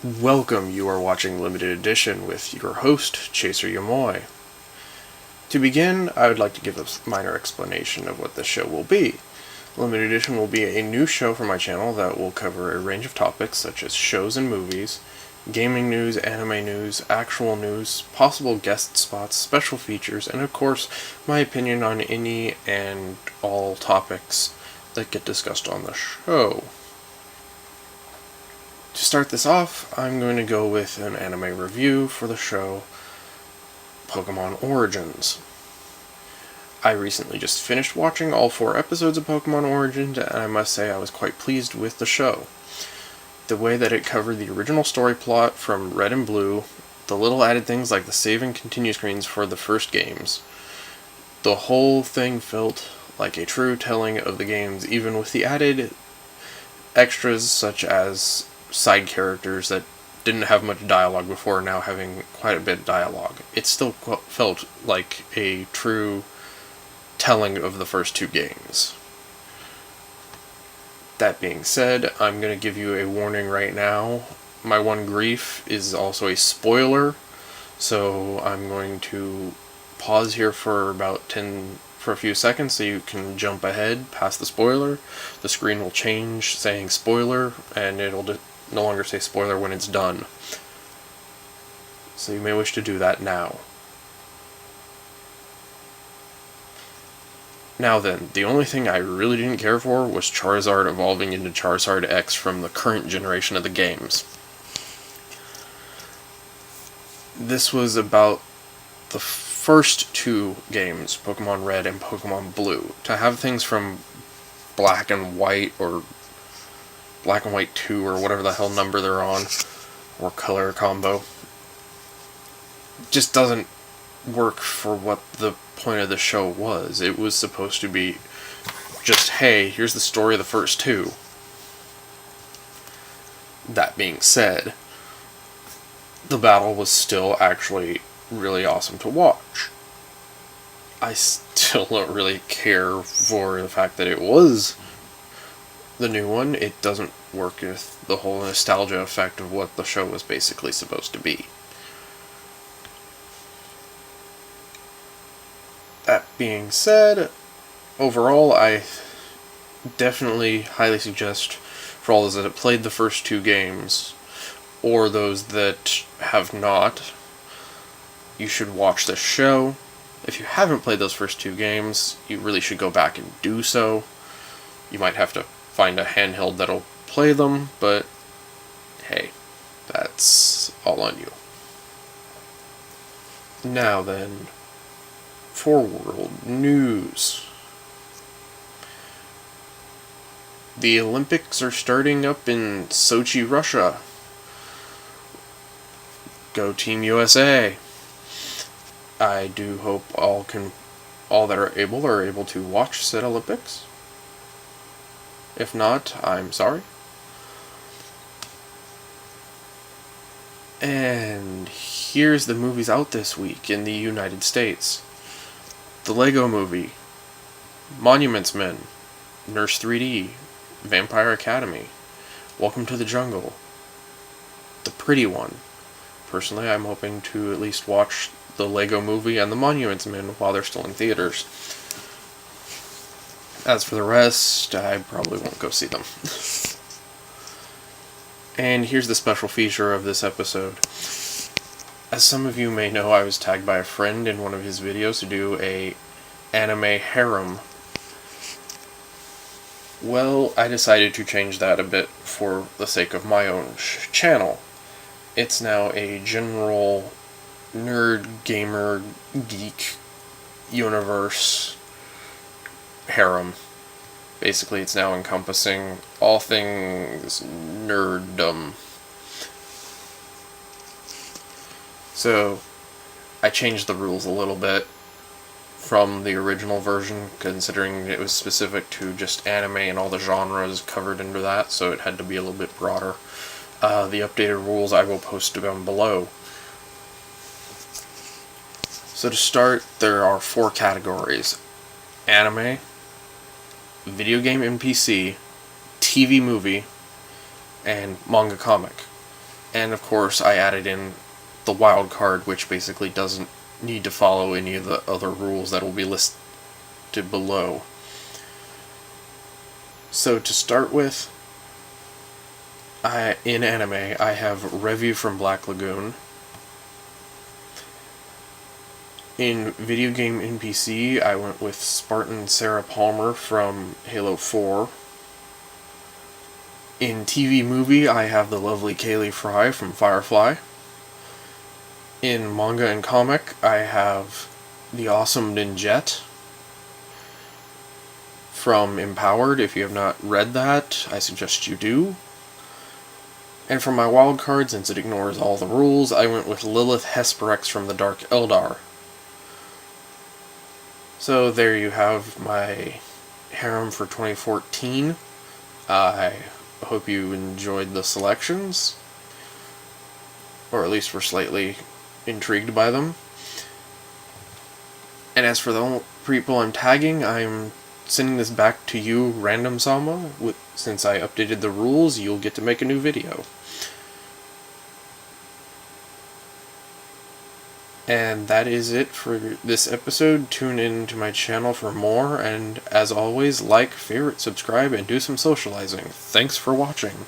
Welcome, you are watching Limited Edition with your host, Chaser Yamoy. To begin, I would like to give a minor explanation of what this show will be. Limited Edition will be a new show for my channel that will cover a range of topics such as shows and movies, gaming news, anime news, actual news, possible guest spots, special features, and of course, my opinion on any and all topics that get discussed on the show. To start this off, I'm going to go with an anime review for the show Pokemon Origins. I recently just finished watching all 4 episodes of Pokemon Origins, and I must say I was quite pleased with the show. The way that it covered the original story plot from Red and Blue, the little added things like the save and continue screens for the first games. The whole thing felt like a true telling of the games, even with the added extras such as side characters that didn't have much dialogue before now having quite a bit of dialogue. It still felt like a true telling of the first 2 games. That being said, I'm going to give you a warning right now. My one grief is also a spoiler, so I'm going to pause here for a few seconds so you can jump ahead past the spoiler. The screen will change saying spoiler, and it'll no longer say spoiler when it's done. So you may wish to do that now. Now then, the only thing I really didn't care for was Charizard evolving into Charizard X from the current generation of the games. This was about the first 2 games, Pokemon Red and Pokemon Blue. To have things from Black and White, or Black and White 2, or whatever the hell number they're on, or color combo, just doesn't work for what the point of the show was. It was supposed to be just, hey, here's the story of the first 2. That being said, the battle was still actually really awesome to watch. I still don't really care for the fact that it was the new one. It doesn't work with the whole nostalgia effect of what the show was basically supposed to be. That being said, overall, I definitely highly suggest for all those that have played the first 2 games, or those that have not, you should watch this show. If you haven't played those first 2 games, you really should go back and do so. You might have to find a handheld that'll play them, but hey, that's all on you. Now then, for world news. The Olympics are starting up in Sochi, Russia. Go Team USA. I do hope all that are able to watch said Olympics. If not, I'm sorry. And here's the movies out this week in the United States. The Lego Movie, Monuments Men, Nurse 3D, Vampire Academy, Welcome to the Jungle, The Pretty One. Personally, I'm hoping to at least watch the Lego Movie and the Monuments Men while they're still in theaters. As for the rest, I probably won't go see them. And here's the special feature of this episode. As some of you may know, I was tagged by a friend in one of his videos to do a anime harem. Well, I decided to change that a bit for the sake of my own channel. It's now a general nerd, gamer, geek universe harem. Basically, it's now encompassing all things nerddom. So, I changed the rules a little bit from the original version, considering it was specific to just anime and all the genres covered under that, so it had to be a little bit broader. The updated rules I will post down below. So to start, there are 4 categories: anime, video game NPC, TV movie, and manga comic. And of course I added in the WILDCARD, which basically doesn't need to follow any of the other rules that will be listed below. So to start with, in anime, I have Revue from Black Lagoon. In video game NPC, I went with Spartan Sarah Palmer from Halo 4. In TV movie, I have the lovely Kaylee Fry from Firefly. In manga and comic, I have the awesome Ninjette from Empowered. If you have not read that, I suggest you do. And for my wildcard, since it ignores all the rules, I went with Lilith Hesperex from the Dark Eldar. So there you have my harem for 2014. I hope you enjoyed the selections, or at least were slightly intrigued by them. And as for the people I'm tagging, I'm sending this back to you, Random Sama. Since I updated the rules, you'll get to make a new video. And that is it for this episode. Tune in to my channel for more, and as always, like, favorite, subscribe, and do some socializing. Thanks for watching.